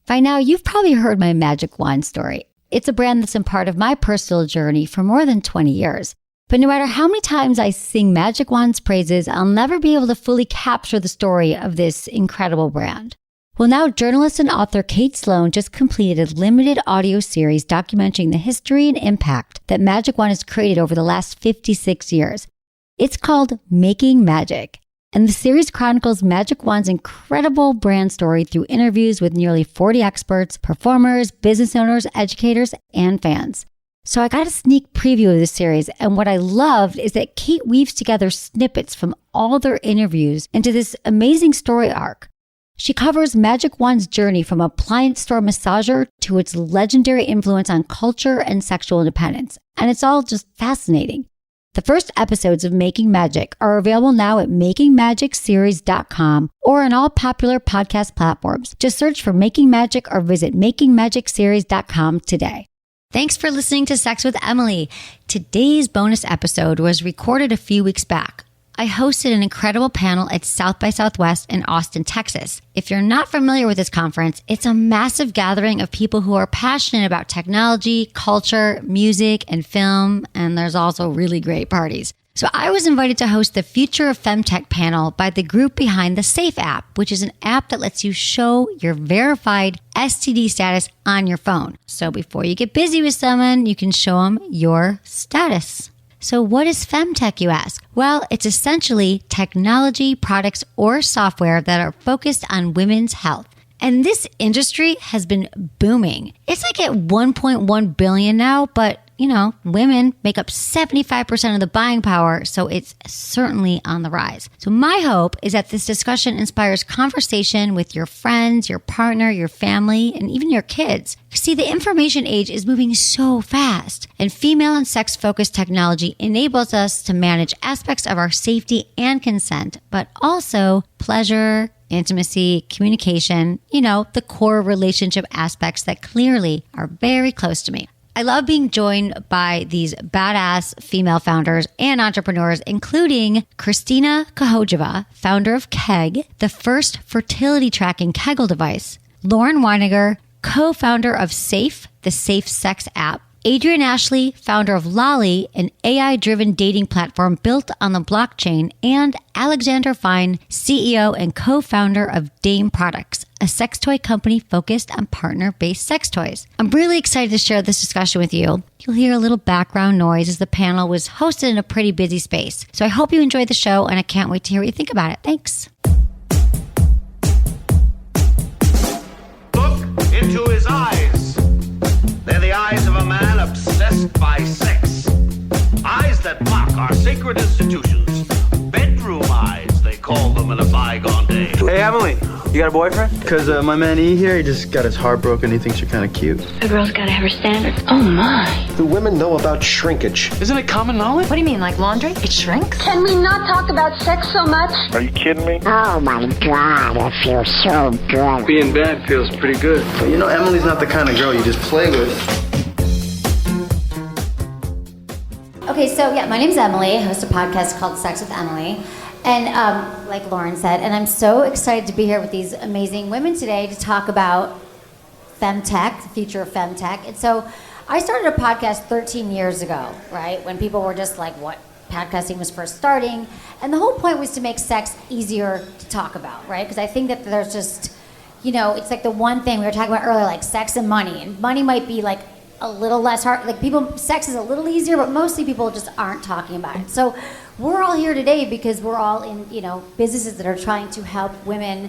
By now, you've probably heard my Magic Wand story. It's a brand that's been part of my personal journey for more than 20 years. But no matter how many times I sing Magic Wand's praises, I'll never be able to fully capture the story of this incredible brand. Well, now journalist and author Kate Sloan just completed a limited audio series documenting the history and impact that Magic Wand has created over the last 56 years. It's called Making Magic. And the series chronicles Magic Wand's incredible brand story through interviews with nearly 40 experts, performers, business owners, educators, and fans. So I got a sneak preview of this series, and what I loved is that Kate weaves together snippets from all their interviews into this amazing story arc. She covers Magic Wand's journey from appliance store massager to its legendary influence on culture and sexual independence, and it's all just fascinating. The first episodes of Making Magic are available now at makingmagicseries.com or on all popular podcast platforms. Just search for Making Magic or visit makingmagicseries.com today. Thanks for listening to Sex with Emily. Today's bonus episode was recorded a few weeks back. I hosted an incredible panel at South by Southwest in Austin, Texas. If you're not familiar with this conference, it's a massive gathering of people who are passionate about technology, culture, music, and film, and there's also really great parties. So I was invited to host the Future of Femtech panel by the group behind the Safe app, which is an app that lets you show your verified STD status on your phone. So before you get busy with someone, you can show them your status. So what is Femtech, you ask? Well, it's essentially technology, products, or software that are focused on women's health. And this industry has been booming. It's like at 1.1 billion now, but women make up 75% of the buying power, so it's certainly on the rise. So my hope is that this discussion inspires conversation with your friends, your partner, your family, and even your kids. See, the information age is moving so fast, and female and sex-focused technology enables us to manage aspects of our safety and consent, but also pleasure, intimacy, communication, the core relationship aspects that clearly are very close to me. I love being joined by these badass female founders and entrepreneurs, including Christina Kohojeva, founder of Keg, the first fertility tracking Kegel device, Lauren Weiniger, co-founder of Safe, the safe sex app, Adrian Ashley, founder of Lolly, an AI-driven dating platform built on the blockchain, and Alexander Fine, CEO and co-founder of Dame Products, a sex toy company focused on partner-based sex toys. I'm really excited to share this discussion with you. You'll hear a little background noise as the panel was hosted in a pretty busy space. So I hope you enjoyed the show, and I can't wait to hear what you think about it. Thanks. Look into his eyes. They're the eyes of a man obsessed by sex. Eyes that mock our sacred institutions. Bedroom eyes, they call them in a bygone day. Hey, Emily, you got a boyfriend? Because my man E here, he just got his heart broken. He thinks you're kind of cute. A girl's gotta have her standards. Oh my. Do women know about shrinkage? Isn't it common knowledge? What do you mean, like laundry? It shrinks? Can we not talk about sex so much? Are you kidding me? Oh my God, I feel so good. Being bad feels pretty good. But Emily's not the kind of girl you just play with. Okay, so my name's Emily. I host a podcast called Sex with Emily. And like Lauren said, and I'm so excited to be here with these amazing women today to talk about Femtech, the future of Femtech. And so I started a podcast 13 years ago, right? When people were just like, what? Podcasting was first starting. And the whole point was to make sex easier to talk about, right? Because I think that there's just, it's like the one thing we were talking about earlier, like sex and money. And money might be like a little less hard, sex is a little easier, but mostly people just aren't talking about it. So we're all here today because we're all in, businesses that are trying to help women,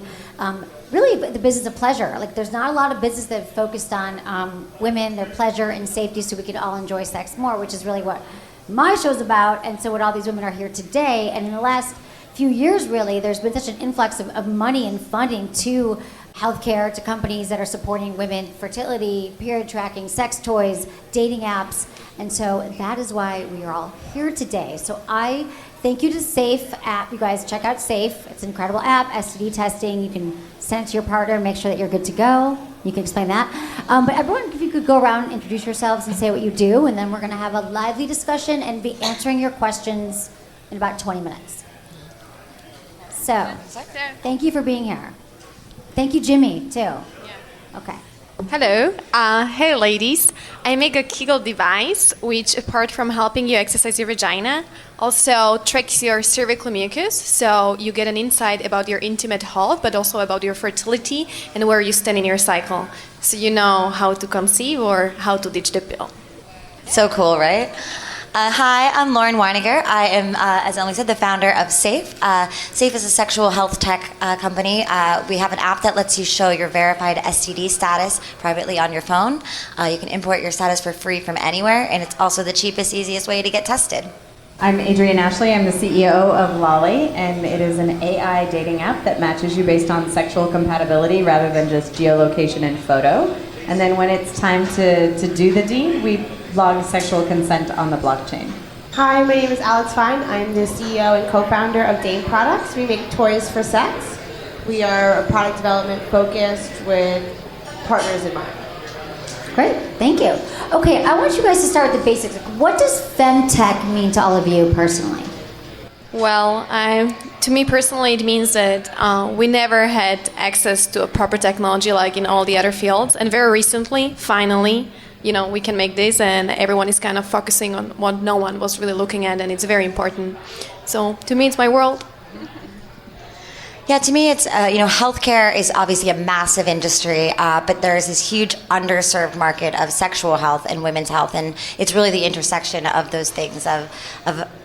really the business of pleasure. Like there's not a lot of business that focused on women, their pleasure and safety so we can all enjoy sex more, which is really what my show's about. And so what all these women are here today. And in the last few years, really, there's been such an influx of money and funding to healthcare, to companies that are supporting women, fertility, period tracking, sex toys, dating apps. And so that is why we are all here today. So I thank you to Safe app. You guys check out Safe. It's an incredible app, STD testing. You can send it to your partner, make sure that you're good to go. You can explain that. But everyone, if you could go around and introduce yourselves and say what you do, and then we're going to have a lively discussion and be answering your questions in about 20 minutes. So, thank you for being here. Thank you, Jimmy, too. Okay. Hello. Hey, ladies. I make a Kegel device, which, apart from helping you exercise your vagina, also tracks your cervical mucus, so you get an insight about your intimate health, but also about your fertility and where you stand in your cycle, so you know how to conceive or how to ditch the pill. So cool, right? Hi, I'm Lauren Weiniger. I am, as Emily said, the founder of SAFE. SAFE is a sexual health tech company. We have an app that lets you show your verified STD status privately on your phone. You can import your status for free from anywhere, and it's also the cheapest, easiest way to get tested. I'm Adrienne Ashley. I'm the CEO of Lolly, and it is an AI dating app that matches you based on sexual compatibility rather than just geolocation and photo. And then when it's time to do the deed, we log sexual consent on the blockchain. Hi, my name is Alex Fine. I'm the CEO and co-founder of Dame Products. We make toys for sex. We are a product development focused with partners in mind. Great, thank you. Okay, I want you guys to start with the basics. What does femtech mean to all of you personally? Well, to me personally, it means that we never had access to a proper technology like in all the other fields. And very recently, finally, we can make this, and everyone is kind of focusing on what no one was really looking at, and it's very important. So to me, it's my world. Yeah, to me, it's, healthcare is obviously a massive industry, but there's this huge underserved market of sexual health and women's health, and it's really the intersection of those things of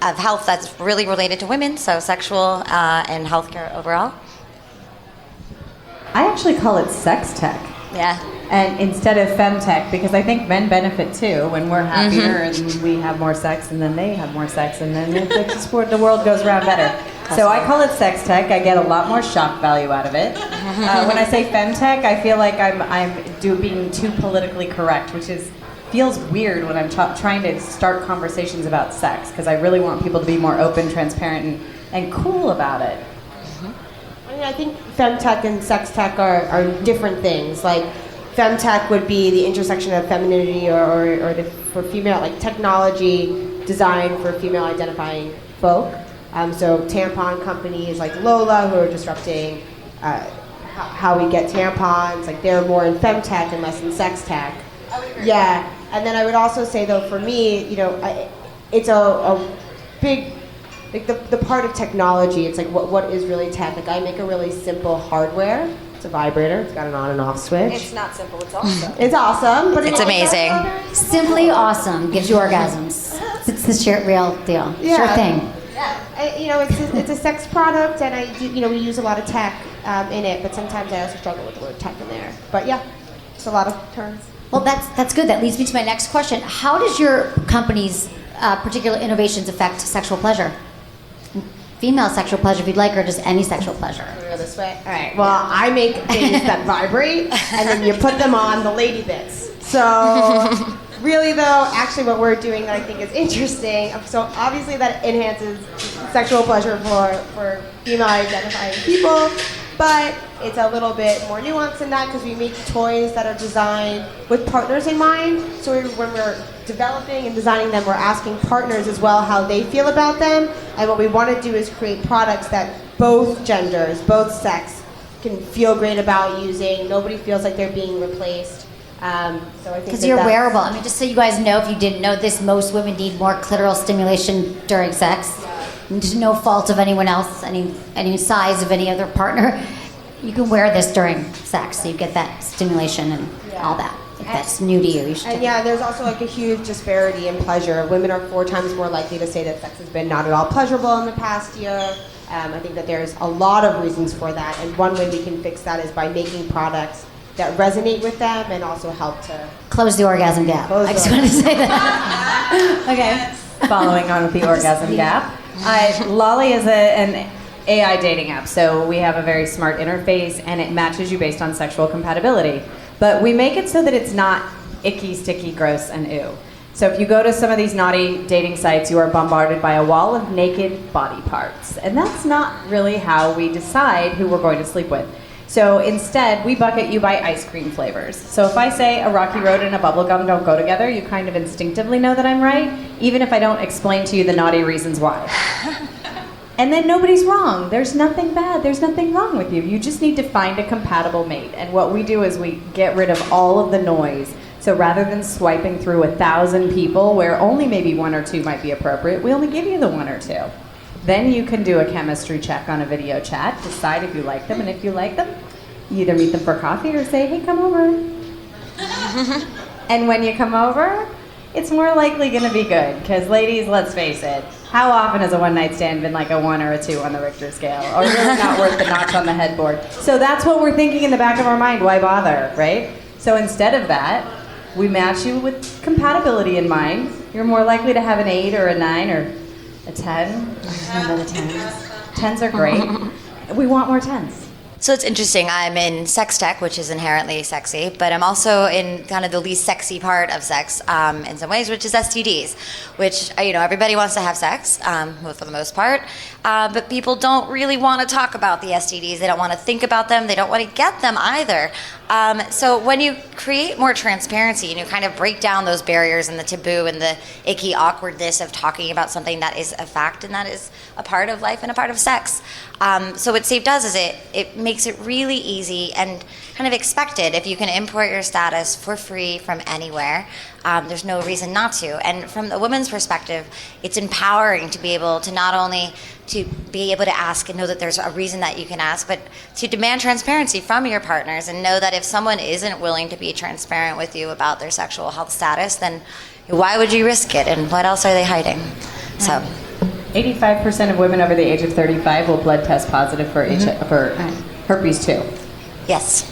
health that's really related to women, so sexual and healthcare overall. I actually call it sex tech. Yeah. And instead of femtech, because I think men benefit too when we're happier and we have more sex, and then they have more sex, and then the world goes around better. So I call it sex tech. I get a lot more shock value out of it. When I say femtech, I feel like I'm being too politically correct, which feels weird when I'm trying to start conversations about sex, because I really want people to be more open, transparent, and cool about it. I think femtech and sex tech are different things. Like, femtech would be the intersection of femininity or for female, like technology designed for female identifying folk. So tampon companies like Lola, who are disrupting how we get tampons, like they're more in femtech and less in sex tech. Yeah, and then I would also say though, for me, it's a big, like the part of technology, it's like what is really tech? Like I make a really simple hardware. It's a vibrator. It's got an on and off switch. It's not simple. It's awesome. It's awesome, but it's amazing. Simply awesome. Gives you orgasms. It's the real deal. Yeah. Sure thing. Yeah. It's a sex product, and I do. We use a lot of tech in it, but sometimes I also struggle with the word tech in there. But yeah, it's a lot of terms. Well, that's good. That leads me to my next question. How does your company's particular innovations affect sexual pleasure? Female sexual pleasure, if you'd like, or just any sexual pleasure. Can we go this way? All right. Well, I make things that vibrate, and then you put them on the lady bits. So, really, though, actually, what we're doing that I think is interesting. So, obviously, that enhances sexual pleasure for female-identifying people, but it's a little bit more nuanced than that because we make toys that are designed with partners in mind. So, when we're developing and designing them, we're asking partners as well how they feel about them. And what we want to do is create products that both genders, both sex, can feel great about using. Nobody feels like they're being replaced. So I think because you're wearable. I mean, just so you guys know, if you didn't know this, most women need more clitoral stimulation during sex. And to no fault of anyone else, any size of any other partner. You can wear this during sex, so you get that stimulation and all that. If that's new to you, you should. And yeah, there's also like a huge disparity in pleasure. Women are 4 times more likely to say that sex has been not at all pleasurable in the past year. I think that there's a lot of reasons for that, and one way we can fix that is by making products that resonate with them and also help to close the orgasm gap. I just wanted to say that. Okay. Following on with the orgasm gap, Lolly is an AI dating app, so we have a very smart interface, and it matches you based on sexual compatibility. But we make it so that it's not icky, sticky, gross, and ew. So if you go to some of these naughty dating sites, you are bombarded by a wall of naked body parts. And that's not really how we decide who we're going to sleep with. So instead, we bucket you by ice cream flavors. So if I say a Rocky Road and a bubblegum don't go together, you kind of instinctively know that I'm right, even if I don't explain to you the naughty reasons why. And then nobody's wrong. There's nothing bad. There's nothing wrong with you. You just need to find a compatible mate. And what we do is we get rid of all of the noise. So rather than swiping through 1,000 people where only maybe 1 or 2 might be appropriate, we only give you the 1 or 2. Then you can do a chemistry check on a video chat, decide if you like them, and if you like them, you either meet them for coffee or say, hey, come over. And when you come over, it's more likely going to be good. Because ladies, let's face it, how often has a one-night stand been like a 1 or a 2 on the Richter scale? Or really not worth the notch on the headboard? So that's what we're thinking in the back of our mind. Why bother, right? So instead of that, we match you with compatibility in mind. You're more likely to have an 8 or a 9 or a 10. Remember the 10s? 10s are great. We want more 10s. So it's interesting. I'm in sex tech, which is inherently sexy, but I'm also in kind of the least sexy part of sex in some ways, which is STDs, which, everybody wants to have sex, for the most part, but people don't really want to talk about the STDs. They don't want to think about them. They don't want to get them either. So when you create more transparency and you kind of break down those barriers and the taboo and the icky awkwardness of talking about something that is a fact and that is a part of life and a part of sex. So what SAFE does is it makes it really easy and kind of expected if you can import your status for free from anywhere. There's no reason not to. And from the woman's perspective, it's empowering to be able to not only to be able to ask and know that there's a reason that you can ask, but to demand transparency from your partners and know that if someone isn't willing to be transparent with you about their sexual health status, then why would you risk it and what else are they hiding? So 85% of women over the age of 35 will blood test positive for herpes 2. Yes.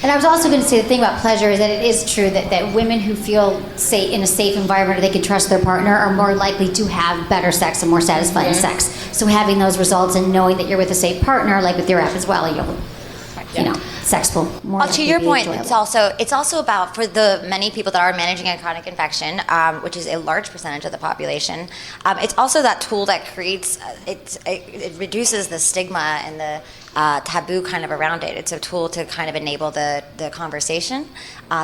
And I was also going to say the thing about pleasure is that it is true that women who feel in a safe environment or they can trust their partner are more likely to have better sex and more satisfying sex. So having those results and knowing that you're with a safe partner, like with your app as well, sex will more. Well, to your point, it's also about for the many people that are managing a chronic infection, which is a large percentage of the population. It's also that tool that creates it reduces the stigma and the taboo kind of around it. It's a tool to kind of enable the conversation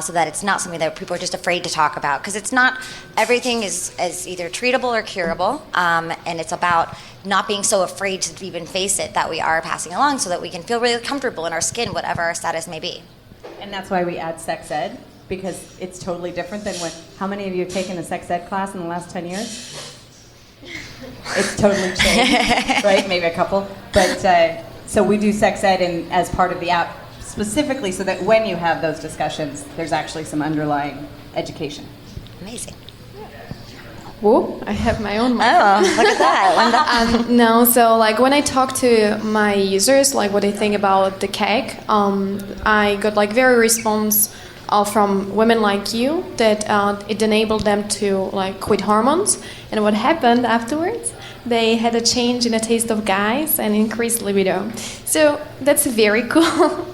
so that it's not something that people are just afraid to talk about, because it's not everything is either treatable or curable, and it's about not being so afraid to even face it that we are passing along so that we can feel really comfortable in our skin, whatever our status may be. And that's why we add sex ed, because it's totally different than how many of you have taken a sex ed class in the last 10 years? It's totally changed, right? Maybe a couple. But so we do sex ed as part of the app specifically so that when you have those discussions, there's actually some underlying education. Amazing. Whoa, I have my own mic. Oh, look at that. No, so when I talk to my users, what they think about the Keg, I got very response from women like you that it enabled them to quit hormones. And what happened afterwards? They had a change in the taste of guys and increased libido. So that's very cool.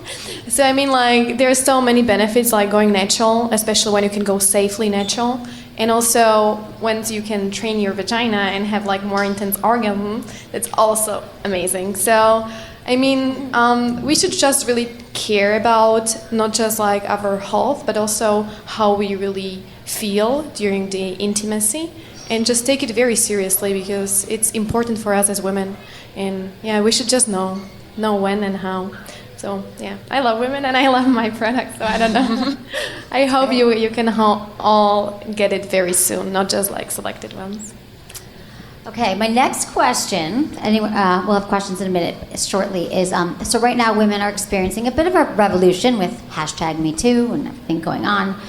So there are so many benefits going natural, especially when you can go safely natural. And also, once you can train your vagina and have more intense orgasm, that's also amazing. So, we should just really care about not just our health, but also how we really feel during the intimacy, and just take it very seriously because it's important for us as women. And we should just know when and how. So I love women and I love my product, so I don't know. I hope you can all get it very soon, not just selected ones. Okay, my next question, we'll have questions in a minute, shortly, is so right now women are experiencing a bit of a revolution with #MeToo and everything going on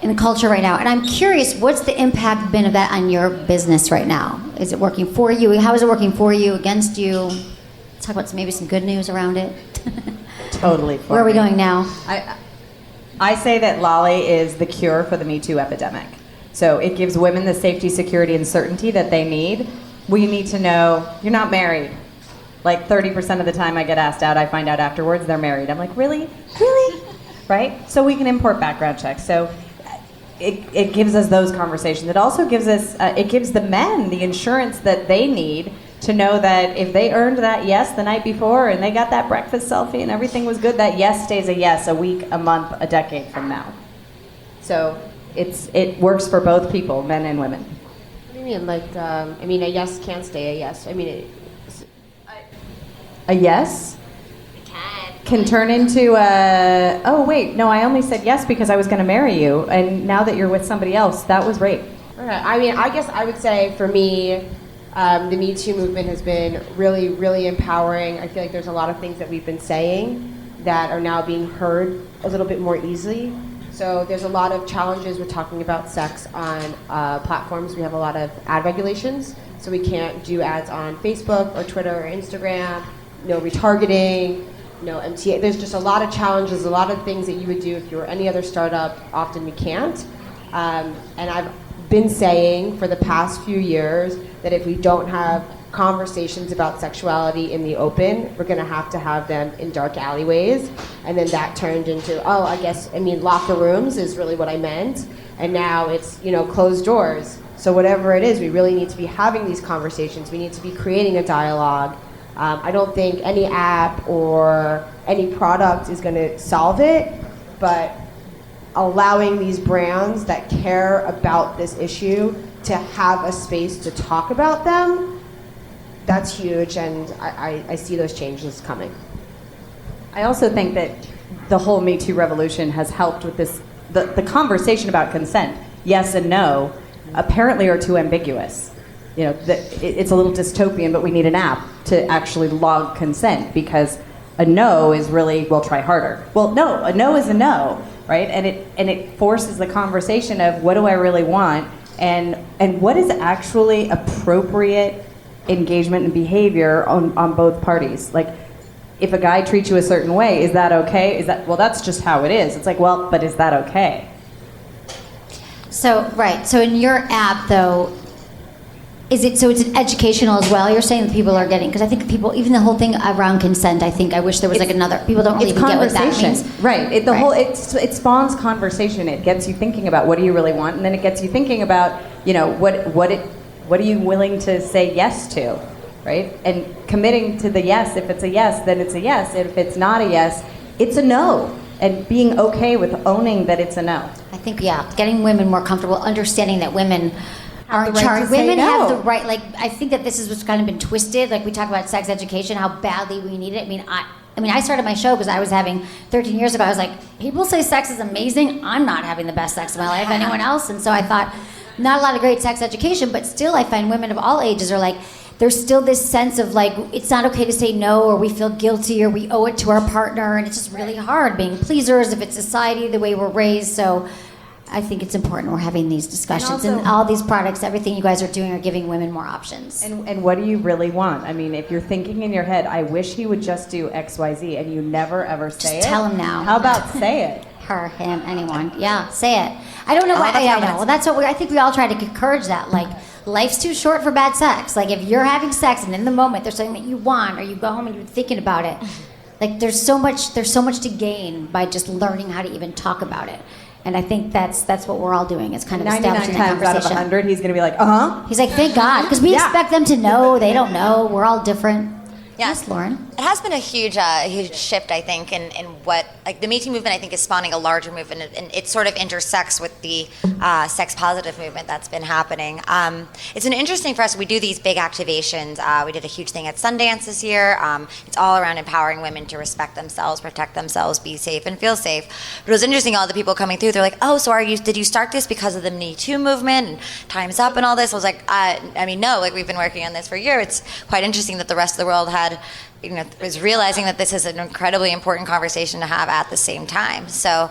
in the culture right now. And I'm curious, what's the impact been of that on your business right now? Is it working for you? How is it working for you, against you? Let's talk about maybe some good news around it. Totally. Where are we going now? I say that Lolly is the cure for the Me Too epidemic. So it gives women the safety, security, and certainty that they need. We need to know you're not married. 30% of the time I get asked out, I find out afterwards they're married. I'm like, really? Really? Right? So we can import background checks. So it gives us those conversations. It also gives us, it gives the men the insurance that they need to know that if they earned that yes the night before and they got that breakfast selfie and everything was good, that yes stays a yes a week, a month, a decade from now. So it works for both people, men and women. What do you mean? A yes can't stay a yes. A yes can turn into a, oh wait, no, I only said yes because I was going to marry you, and now that you're with somebody else, that was rape. Okay. I mean, I guess I would say for me, the Me Too movement has been really, really empowering. I feel like there's a lot of things that we've been saying that are now being heard a little bit more easily. So there's a lot of challenges with talking about sex on platforms. We have a lot of ad regulations, so we can't do ads on Facebook or Twitter or Instagram, no retargeting, no MTA. There's just a lot of challenges, a lot of things that you would do if you were any other startup. Often we can't. And I've been saying for the past few years that if we don't have conversations about sexuality in the open, we're going to have them in dark alleyways. And then that turned into, locker rooms is really what I meant. And now it's, closed doors. So whatever it is, we really need to be having these conversations. We need to be creating a dialogue. I don't think any app or any product is going to solve it, but allowing these brands that care about this issue to have a space to talk about them, that's huge, and I see those changes coming. I also think that the whole Me Too revolution has helped with this, the conversation about consent, yes and no, apparently are too ambiguous. It's a little dystopian, but we need an app to actually log consent, because a no is really, well, try harder. Well, no, a no is a no, right? And it forces the conversation of what do I really want, and what is actually appropriate engagement and behavior on both parties. Like, if a guy treats you a certain way, is that okay? Well, that's just how it is. It's like, well, but is that okay? So, right. So in your app, though, it's an educational as well? You're saying that people are getting, because I think people, even the whole thing around consent, I think I wish there was another, people don't really even get what that means. Right. It spawns conversation. It gets you thinking about what do you really want, and then it gets you thinking about, what are you willing to say yes to, right? And committing to the yes. If it's a yes, then it's a yes. And if it's not a yes, it's a no. And being okay with owning that it's a no. I think, getting women more comfortable, understanding that women aren't right charged. to say Women no. have the right, I think that this is what's kind of been twisted. Like, we talk about sex education, how badly we need it. I started my show because I was having 13 years ago. I was like, people say sex is amazing. I'm not having the best sex of my life. Anyone else? And so I thought, not a lot of great sex education, but still I find women of all ages are like, there's still this sense of like, it's not okay to say no, or we feel guilty, or we owe it to our partner, and it's just really hard being pleasers if it's society, the way we're raised. So I think it's important we're having these discussions, and all these products, everything you guys are doing are giving women more options. And what do you really want? I mean, if you're thinking in your head, I wish he would just do X, Y, Z, and you never ever say it. Just tell him now. How about say it? Her, him, anyone. Yeah, say it. I don't know why. I know. Well, that's what I think we all try to encourage that. Like, life's too short for bad sex. Like, if you're having sex and in the moment there's something that you want, or you go home and you're thinking about it, like, there's so much to gain by just learning how to even talk about it. And I think that's what we're all doing. It's kind of establishing that conversation. 99 times out of 100, he's going to be like, uh-huh. He's like, thank God, because we expect them to know. They don't know. We're all different. Yes, Lauren. It has been a huge shift, I think, in what, like, the Me Too movement, I think, is spawning a larger movement, and it sort of intersects with the sex positive movement that's been happening. It's been interesting for us. We do these big activations. We did a huge thing at Sundance this year. It's all around empowering women to respect themselves, protect themselves, be safe, and feel safe. But it was interesting, all the people coming through, they're like, oh, so did you start this because of the Me Too movement and Time's Up and all this? I was like, no, like, we've been working on this for a year. It's quite interesting that the rest of the world is realizing that this is an incredibly important conversation to have at the same time. So,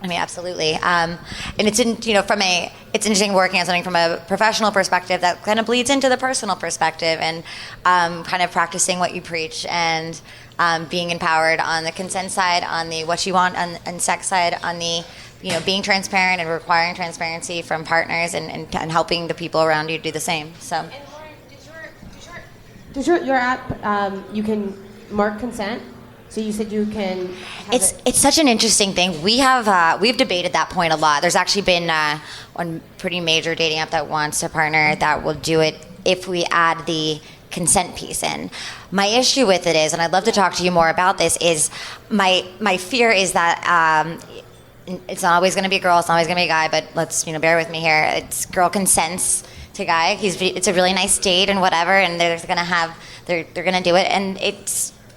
absolutely. And it's it's interesting working on something from a professional perspective that kind of bleeds into the personal perspective, and kind of practicing what you preach, and being empowered on the consent side, on the what you want and sex side, on the being transparent and requiring transparency from partners, and helping the people around you do the same. So. Does your app, you can mark consent? So you said you can. It's such an interesting thing. We've debated that point a lot. There's actually been one pretty major dating app that wants to partner that will do it if we add the consent piece in. My issue with it is, and I'd love to talk to you more about this, is my fear is that it's not always going to be a girl, it's not always going to be a guy, but let's bear with me here. It's girl consents to guy. It's a really nice date and whatever, and they're gonna do it, and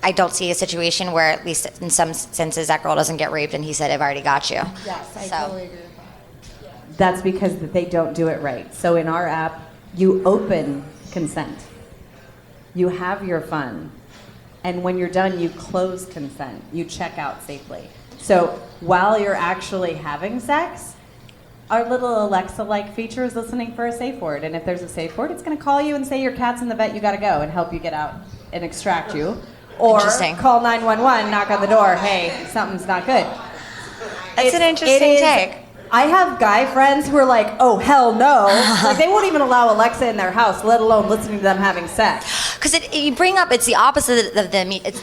I don't see a situation where, at least in some senses, that girl doesn't get raped and he said, I've already got you. Yes, I So- totally agree with that. That's because they don't do it right. So in our app, you open consent. You have your fun. And when you're done, you close consent. You check out safely. So while you're actually having sex, our little Alexa-like feature is listening for a safe word. And if there's a safe word, it's going to call you and say your cat's in the vet, you got to go, and help you get out and extract you. Or Interesting. call 911, knock on the door, hey, something's not good. That's an interesting take. I have guy friends who are like, oh, hell no. Like, they won't even allow Alexa in their house, let alone listening to them having sex. Because you bring up, it's the opposite of the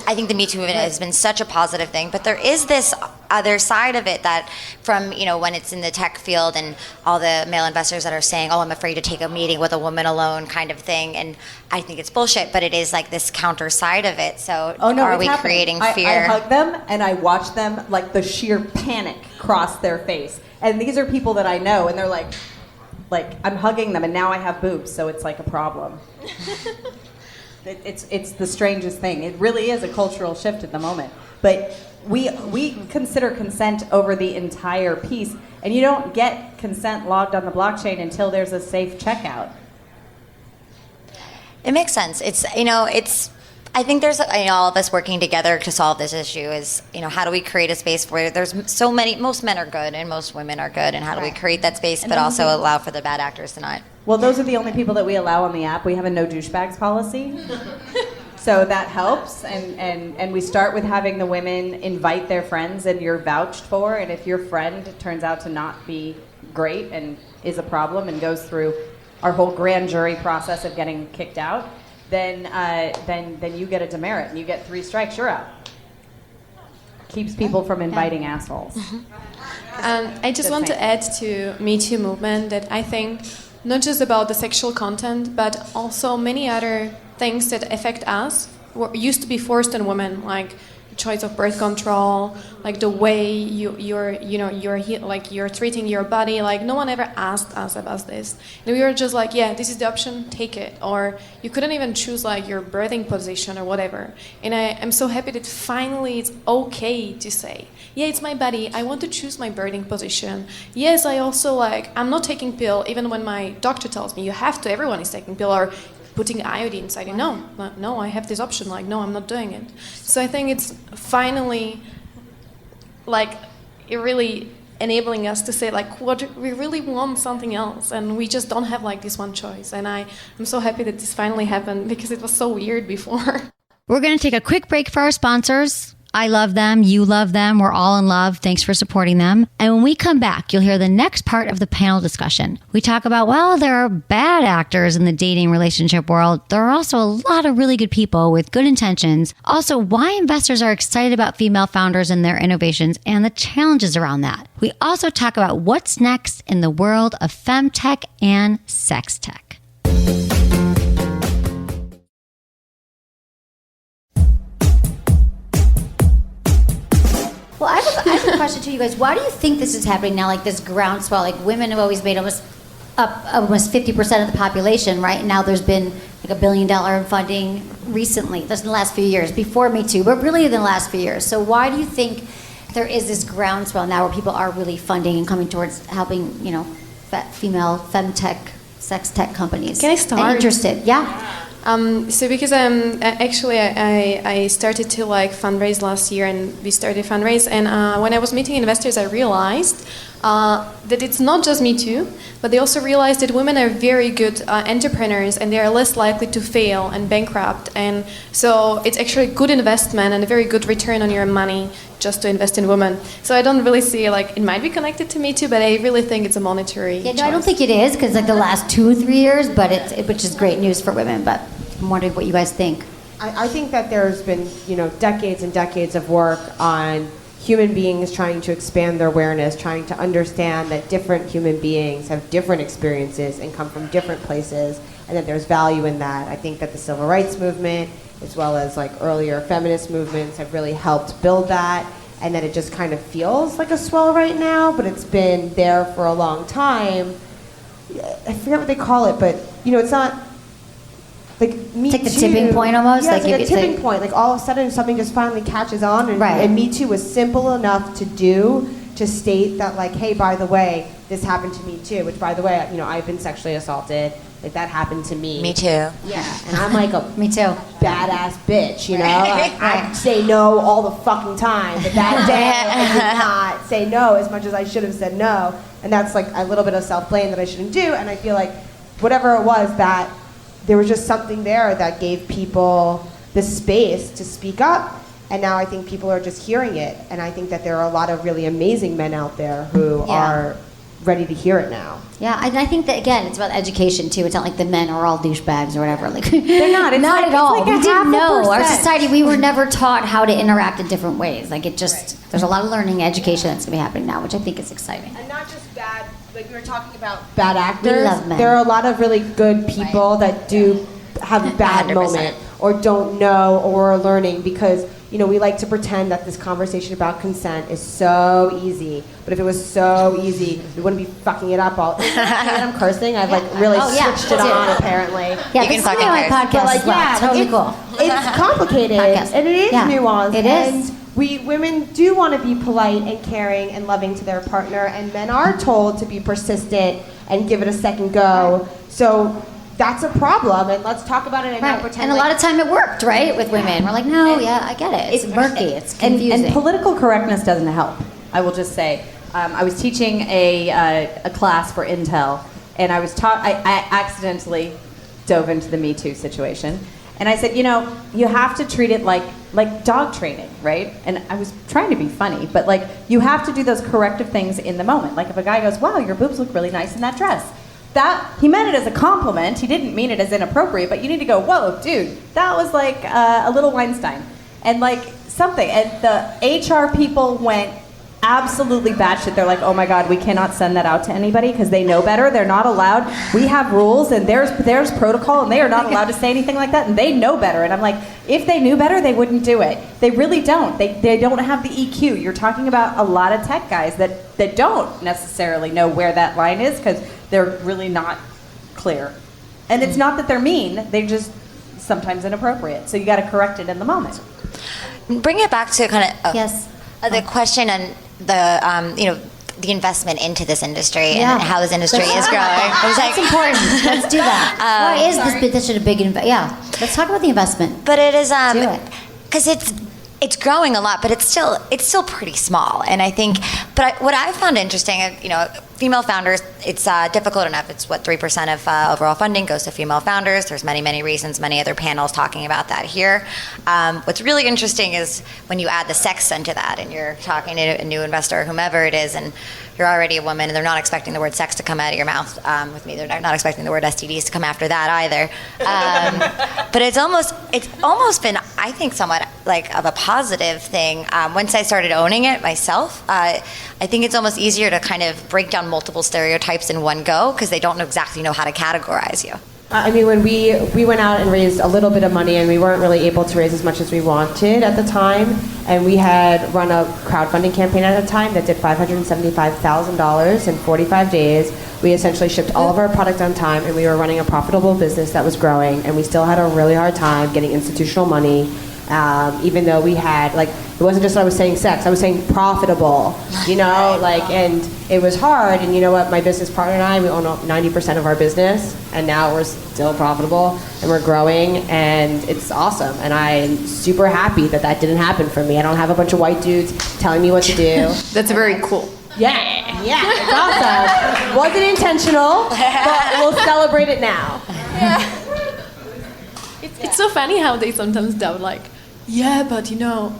I think the Me Too movement has been such a positive thing, but there is this other side of it that from, when it's in the tech field and all the male investors that are saying, oh, I'm afraid to take a meeting with a woman alone kind of thing. And I think it's bullshit, but it is like this counter side of it. So are we creating fear? I hug them and I watch them, like the sheer panic cross their face. And these are people that I know, and they're like I'm hugging them, and now I have boobs, so it's like a problem. It's the strangest thing. It really is a cultural shift at the moment. But we consider consent over the entire piece, and you don't get consent logged on the blockchain until there's a safe checkout. It makes sense. I think there's all of us working together to solve this issue is, how do we create a space where there's so many, most men are good and most women are good, and how do we create that space but also allow for the bad actors to not? Well, those are the only people that we allow on the app. We have a no douchebags policy. So that helps, and we start with having the women invite their friends, and you're vouched for, and if your friend turns out to not be great and is a problem and goes through our whole grand jury process of getting kicked out, then you get a demerit, and you get 3 strikes, you're out. Keeps people from inviting assholes. I just want to add to Me Too movement that I think not just about the sexual content, but also many other things that affect us used to be forced on women, like choice of birth control, like the way you're treating your body. Like, no one ever asked us about this, and we were just like, yeah, this is the option, take it. Or you couldn't even choose like your birthing position or whatever. And I'm so happy that finally it's okay to say, yeah, it's my body, I want to choose my birthing position. Yes, I also I'm not taking pill even when my doctor tells me you have to, everyone is taking pill, or putting iodine inside you. No, I have this option. No, I'm not doing it. So I think it's finally it really enabling us to say what we really want something else, and we just don't have this one choice. And I'm so happy that this finally happened, because it was so weird before. We're going to take a quick break for our sponsors. I love them. You love them. We're all in love. Thanks for supporting them. And when we come back, you'll hear the next part of the panel discussion. We talk about, there are bad actors in the dating relationship world. There are also a lot of really good people with good intentions. Also, why investors are excited about female founders and their innovations and the challenges around that. We also talk about what's next in the world of femtech and sex tech. Well, I have a question to you guys. Why do you think this is happening now, this groundswell? Women have always made almost 50% of the population, right? And now there's been $1 billion in funding recently. That's in the last few years, before Me Too, but really in the last few years. So why do you think there is this groundswell now where people are really funding and coming towards helping, female femtech, sex tech companies? Can I start? I'm interested, yeah. Because I started to fundraise last year, and we started fundraise, and when I was meeting investors, I realized that it's not just Me Too, but they also realized that women are very good entrepreneurs, and they are less likely to fail and bankrupt, and so it's actually a good investment and a very good return on your money just to invest in women. So I don't really see it might be connected to Me Too, but I really think it's a monetary choice. I don't think it is, because the last 2 or 3 years, but which is great news for women. But I'm wondering what you guys think. I think that there's been, decades and decades of work on human beings trying to expand their awareness, trying to understand that different human beings have different experiences and come from different places, and that there's value in that. I think that the civil rights movement, as well as earlier feminist movements, have really helped build that, and that it just kind of feels like a swell right now, but it's been there for a long time. I forget what they call it, but it's not like Me It's like the Too. tipping point almost? Yeah, Like it's like a if it's tipping like- point. Like all of a sudden something just finally catches on, and, Right. and Me Too was simple enough to do, to state that like, hey, by the way, this happened to me too. Which, by the way, I've been sexually assaulted. Like that happened to me. Me too. Yeah, and I'm like a Me too. badass bitch, Like, I say no all the fucking time, but that day I did not say no as much as I should have said no, and that's like a little bit of self-blame that I shouldn't do. And I feel like whatever it was, that there was just something there that gave people the space to speak up. And now I think people are just hearing it, and I think that there are a lot of really amazing men out there who are ready to hear it now. Yeah, and I think that again, it's about education too. It's not like the men are all douchebags or whatever. Like They're not. It's not like- at all. it's like a We didn't know. Our 0.5%. society, we were never taught how to interact in different ways. Like it just, there's a lot of learning, education that's going to be happening now, which I think is exciting. And not just bad, like we were talking about bad actors. We love men. There are a lot of really good people that do have a bad 100%. moment or don't know or are learning, because we like to pretend that this conversation about consent is so easy. But if it was so easy, we wouldn't be fucking it up all. And I'm cursing. I've like really switched it on apparently. Yeah, You this can is my fucking podcast But like, as well. Totally it's, cool. It's complicated Podcast. and it is Yeah, nuanced. it is. And women do want to be polite and caring and loving to their partner, and men are told to be persistent and give it a second go. So that's a problem, and let's talk about it and not Right. pretend. And a lot of time it worked, right? With women. We're like, no, I get it. It's murky. It's confusing. And political correctness doesn't help. I will just say, I was teaching a class for Intel, and I was I accidentally dove into the Me Too situation, and I said, you have to treat it like dog training, right? And I was trying to be funny, but like you have to do those corrective things in the moment. Like if a guy goes, "Wow, your boobs look really nice in that dress." That he meant it as a compliment. He didn't mean it as inappropriate. But you need to go, whoa, dude, that was like a little Weinstein, and like something. And the HR people went absolutely batshit. They're like, oh my God, we cannot send that out to anybody because they know better. They're not allowed. We have rules and there's protocol, and they are not allowed to say anything like that. And they know better. And I'm like, if they knew better, they wouldn't do it. They really don't. They don't have the EQ. You're talking about a lot of tech guys that don't necessarily know where that line is because they're really not clear. And it's not that they're mean, they're just sometimes inappropriate. So you got to correct it in the moment. Bring it back to kind of Yes. The question on the the investment into this industry Yeah. and how this industry is growing. It was That's important. Let's do that. Why is this such a big investment? Yeah. Let's talk about the investment. But it is Do it. because it's growing a lot, but it's still pretty small. And I think, what I found interesting, female founders, it's difficult enough. It's 3% of overall funding goes to female founders. There's many reasons, many other panels talking about that here. What's really interesting is when you add the sex into that, and you're talking to a new investor, whomever it is, and you're already a woman, and they're not expecting the word sex to come out of your mouth. With me, they're not expecting the word STDs to come after that either. But it's almost been, I think, somewhat like of a positive thing. Once I started owning it myself, I think it's almost easier to kind of break down multiple stereotypes in one go because they don't exactly know how to categorize you. I mean, when we went out and raised a little bit of money, and we weren't really able to raise as much as we wanted at the time, and we had run a crowdfunding campaign at the time that did $575,000 in 45 days. We essentially shipped all of our product on time, and we were running a profitable business that was growing, and we still had a really hard time getting institutional money, even though we had, like, it wasn't just that I was saying sex, I was saying profitable, and it was hard. And you know what, my business partner and I, we own 90% of our business, and now we're still profitable, and we're growing, and it's awesome. And I'm super happy that didn't happen for me. I don't have a bunch of white dudes telling me what to do. That's very cool. Yeah, it's awesome. Wasn't intentional, but we'll celebrate it now. It's so funny how they sometimes doubt, like, yeah, but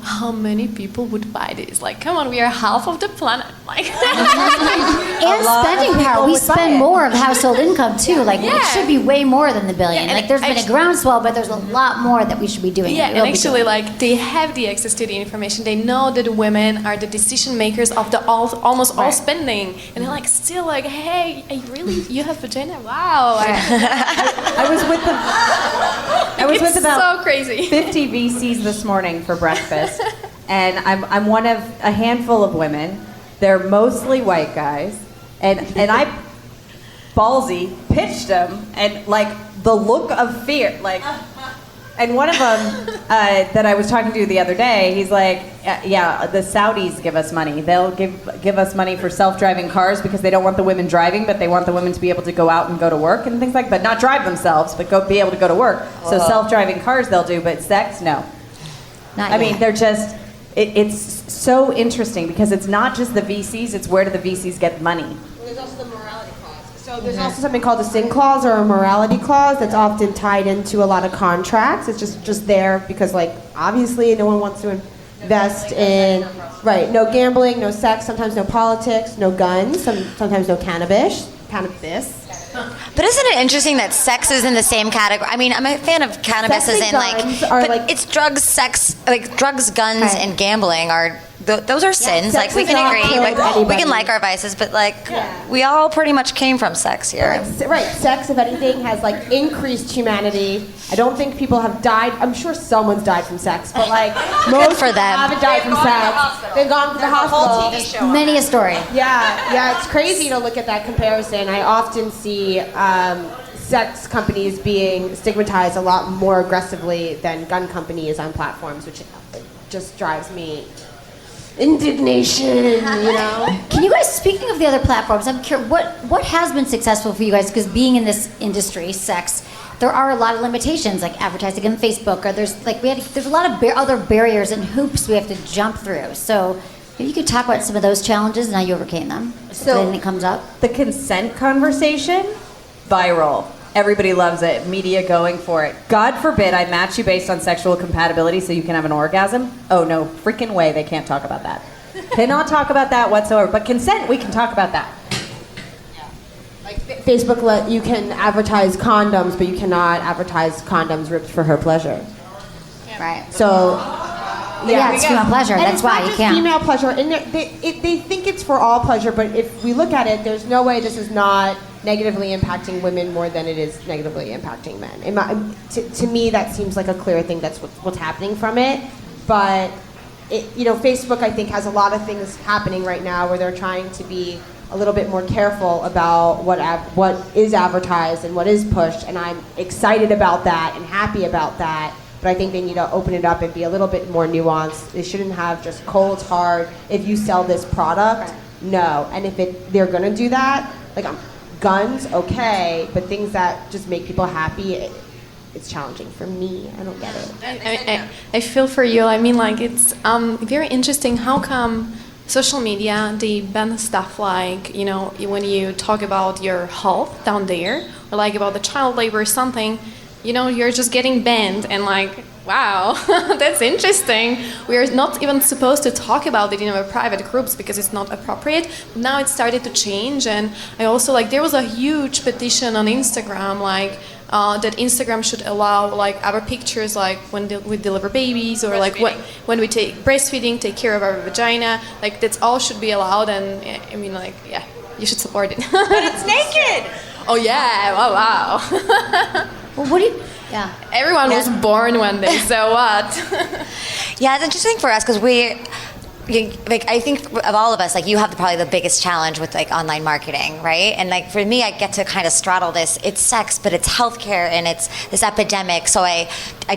how many people would buy this? Like, come on, we are half of the planet. Like, And spending power. We spend more of household income too. Like it should be way more than the billion. Yeah, and like there's been a groundswell, but there's a lot more that we should be doing. yeah, and actually, like, they have the access to the information. They know that women are the decision makers of the almost all spending, and they're like, still like, hey, you have vagina? Wow. I was with about so crazy. 50 VCs this morning for breakfast, and I'm one of a handful of women. They're mostly white guys, and I ballsy pitched them, and like the look of fear, like. And one of them that I was talking to the other day, he's like, yeah, the Saudis give us money. They'll give us money for self-driving cars because they don't want the women driving, but they want the women to be able to go out and go to work and things like that. But not drive themselves, but be able to go to work. So self-driving cars they'll do, but sex, no. Not I yet. mean, they're just, it's so interesting because it's not just the VCs, it's where do the VCs get money. There's also the morality clause. So there's also something called a sin clause or a morality clause that's often tied into a lot of contracts. It's just there because, like, obviously no one wants to invest in, right, no gambling, no sex, sometimes no politics, no guns, sometimes no cannabis. But isn't it interesting that sex is in the same category? I mean, I'm a fan of cannabis Sex as and in guns like, are but like- it's drugs, sex, like drugs, guns, and gambling are those are sins. Like sex we is can not agree, killing like we anybody. can like our vices, but like we all pretty much came from sex here. Right, sex, if anything, has like increased humanity. I don't think people have died. I'm sure someone's died from sex, but like most for them. haven't died from sex. They've gone to the hospital. Many a story. Yeah, it's crazy to look at that comparison. I often see sex companies being stigmatized a lot more aggressively than gun companies on platforms, which just drives me indignation, you know? Can you guys, speaking of the other platforms, I'm curious, what has been successful for you guys? Because being in this industry, sex, there are a lot of limitations, like advertising on Facebook, or there's a lot of other barriers and hoops we have to jump through. So maybe you could talk about some of those challenges and how you overcame them. So- if anything comes up. The consent conversation, viral. Everybody loves it. Media going for it. God forbid I match you based on sexual compatibility so you can have an orgasm. Oh, no freaking way. They can't talk about that. Cannot talk about that whatsoever. But consent, we can talk about that. Facebook, you can advertise condoms, but you cannot advertise condoms ripped for her pleasure. Right. So, Yeah, it's female pleasure. And That's it's why not you just can't. female pleasure, and they think it's for all pleasure, but if we look at it, there's no way this is not negatively impacting women more than it is negatively impacting men. To me, that seems like a clear thing. That's what's happening from it. But Facebook, I think, has a lot of things happening right now where they're trying to be a little bit more careful about what is advertised and what is pushed, and I'm excited about that and happy about that. But I think they need to open it up and be a little bit more nuanced. They shouldn't have just cold hard, if you sell this product, no. And if they're gonna do that, like guns, okay, but things that just make people happy, it's challenging for me. I don't get it. I feel for you. I mean, like, it's very interesting. How come social media, they ban stuff like, when you talk about your health down there, or like about the child labor or something, you're just getting banned, and like, wow, that's interesting. We're not even supposed to talk about it in our private groups because it's not appropriate. Now it started to change, and I also, like, there was a huge petition on Instagram, like, that Instagram should allow, like, our pictures, like, when we deliver babies, or like when we take breastfeeding, take care of our vagina, like, that's all should be allowed. And I mean, like, yeah, you should support it. But it's naked. Oh yeah, wow. Well, yeah. Everyone was born one day, so what? Yeah, it's interesting for us because I think of all of us, like, you have probably the biggest challenge with, like, online marketing, right? And, like, for me, I get to kind of straddle this. It's sex, but it's healthcare, and it's this epidemic. So I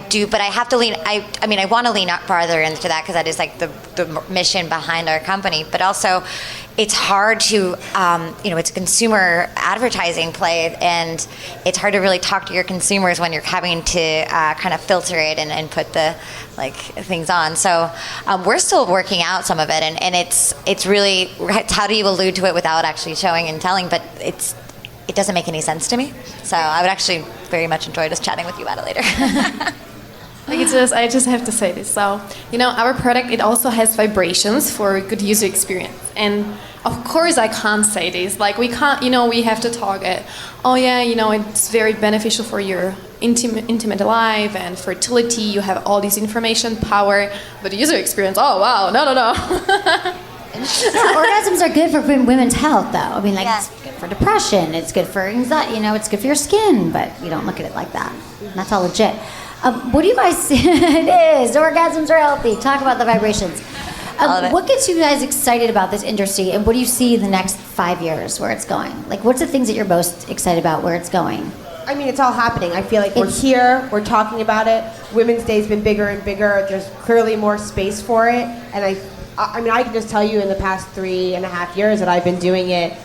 do, but I have to lean. I want to lean up farther into that because that is, like, the mission behind our company. But also, it's hard to, it's a consumer advertising play, and it's hard to really talk to your consumers when you're having to kind of filter it and put the, like, things on. So we're still working out some of it, and it's really, how do you allude to it without actually showing and telling? But it doesn't make any sense to me. So I would actually very much enjoy just chatting with you about it later. Like, I just have to say this. So, our product, it also has vibrations for good user experience. And of course I can't say this. Like, we can't, we have to talk it. Oh yeah, it's very beneficial for your intimate life and fertility. You have all this information, power, but user experience, oh wow, no. Orgasms are good for women's health, though. I mean, like, it's good for depression, it's good for anxiety, it's good for your skin, but you don't look at it like that. That's all legit. What do you guys see? It is. Orgasms are healthy. Talk about the vibrations. What gets you guys excited about this industry, and what do you see in the next 5 years where it's going? Like, what's the things that you're most excited about where it's going? I mean, it's all happening. I feel like we're here, we're talking about it. Women's Day's been bigger and bigger. There's clearly more space for it. And I mean, I can just tell you in the past 3.5 years that I've been doing it,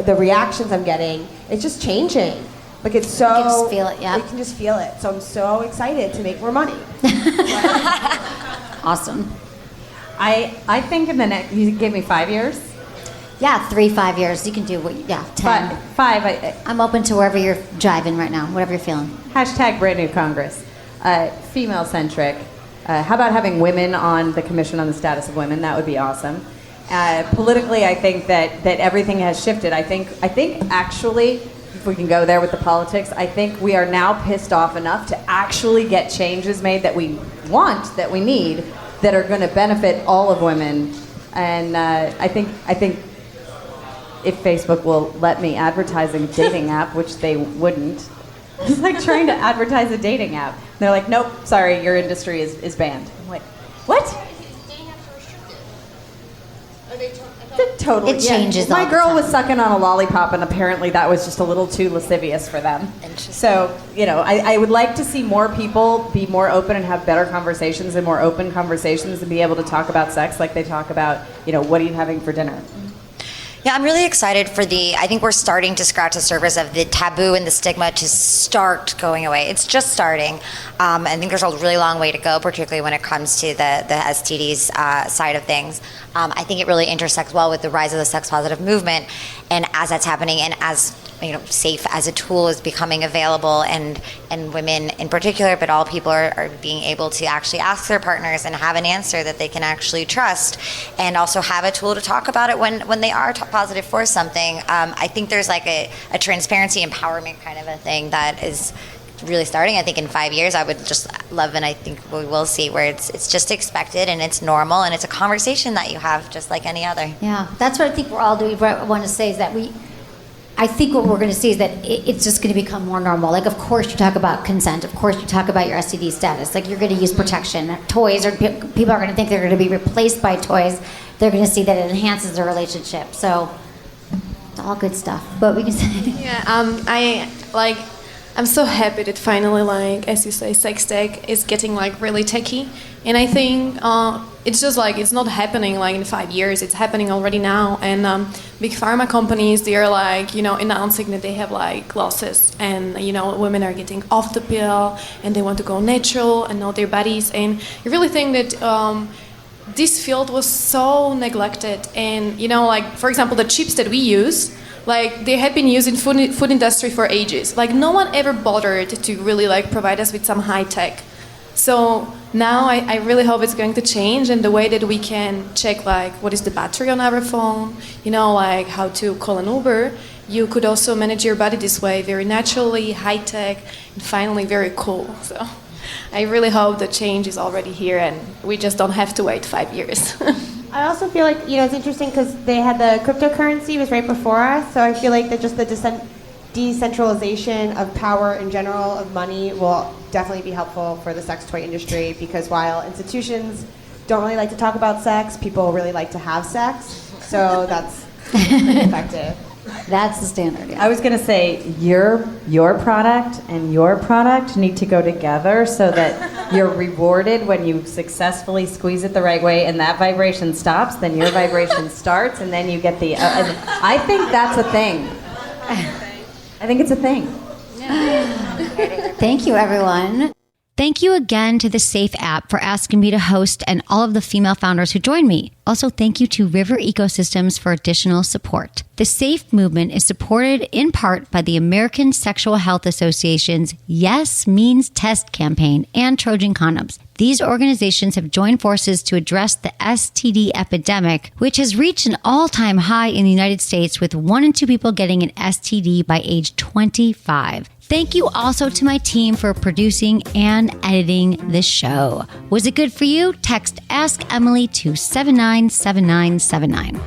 the reactions I'm getting, it's just changing. Like, it's so... You can just feel it, yeah. You can just feel it. So I'm so excited to make more money. Awesome. I think in the next... You gave me 5 years? Yeah, 3-5 years. You can do what... Yeah, 10. Five. I'm open to wherever you're driving right now, whatever you're feeling. Hashtag brand new Congress. Female-centric. How about having women on the Commission on the Status of Women? That would be awesome. Politically, I think that everything has shifted. I think actually, if we can go there with the politics, I think we are now pissed off enough to actually get changes made that we want, that we need, that are going to benefit all of women. And I think if Facebook will let me advertise a dating app, which they wouldn't. It's like trying to advertise a dating app. They're like, nope, sorry, your industry is banned. I'm like, what? Totally. It changes. My girl was sucking on a lollipop, and apparently that was just a little too lascivious for them. So, I would like to see more people be more open and have better conversations and more open conversations and be able to talk about sex like they talk about, what are you having for dinner? Yeah, I'm really excited for I think we're starting to scratch the surface of the taboo and the stigma to start going away. It's just starting. I think there's a really long way to go, particularly when it comes to the STDs side of things. I think it really intersects well with the rise of the sex positive movement. And as that's happening, and as SAFE as a tool is becoming available, and women in particular, but all people are being able to actually ask their partners and have an answer that they can actually trust, and also have a tool to talk about it when they are positive for something. I think there's like a transparency empowerment kind of a thing that is really starting. I think in 5 years I would just love, and I think we will see where it's just expected and it's normal and it's a conversation that you have just like any other. Yeah, that's what I think we're all doing. What I want to say is that I think what we're going to see is that it's just going to become more normal. Like, of course, you talk about consent. Of course, you talk about your STD status. Like, you're going to use protection. Toys, or people are going to think they're going to be replaced by toys. They're going to see that it enhances their relationship. So, it's all good stuff. But we can say... Yeah, I'm so happy that finally, as you say, sex tech is getting really techy. And I think it's just it's not happening in 5 years. It's happening already now. And big pharma companies, they are announcing that they have losses, and women are getting off the pill and they want to go natural and know their bodies. And you really think that this field was so neglected. And for example, the chips that we use. They had been used in food industry for ages. No one ever bothered to really provide us with some high tech. So now I really hope it's going to change, and the way that we can check what is the battery on our phone, how to call an Uber. You could also manage your body this way, very naturally, high tech, and finally very cool. So I really hope the change is already here, and we just don't have to wait 5 years. I also feel like, it's interesting because they had the cryptocurrency was right before us, so I feel like that just the decentralization of power in general, of money, will definitely be helpful for the sex toy industry, because while institutions don't really like to talk about sex, people really like to have sex, so that's effective. That's the standard. Yeah. I was going to say your product and your product need to go together so that you're rewarded when you successfully squeeze it the right way, and that vibration stops, then your vibration starts, and then you get the... I think that's a thing. I think it's a thing. Thank you, everyone. Thank you again to the SAFE app for asking me to host, and all of the female founders who joined me. Also, thank you to River Ecosystems for additional support. The SAFE movement is supported in part by the American Sexual Health Association's Yes Means Test campaign and Trojan Condoms. These organizations have joined forces to address the STD epidemic, which has reached an all-time high in the United States, with 1 in 2 people getting an STD by age 25. Thank you also to my team for producing and editing this show. Was it good for you? Text Ask Emily to 797979.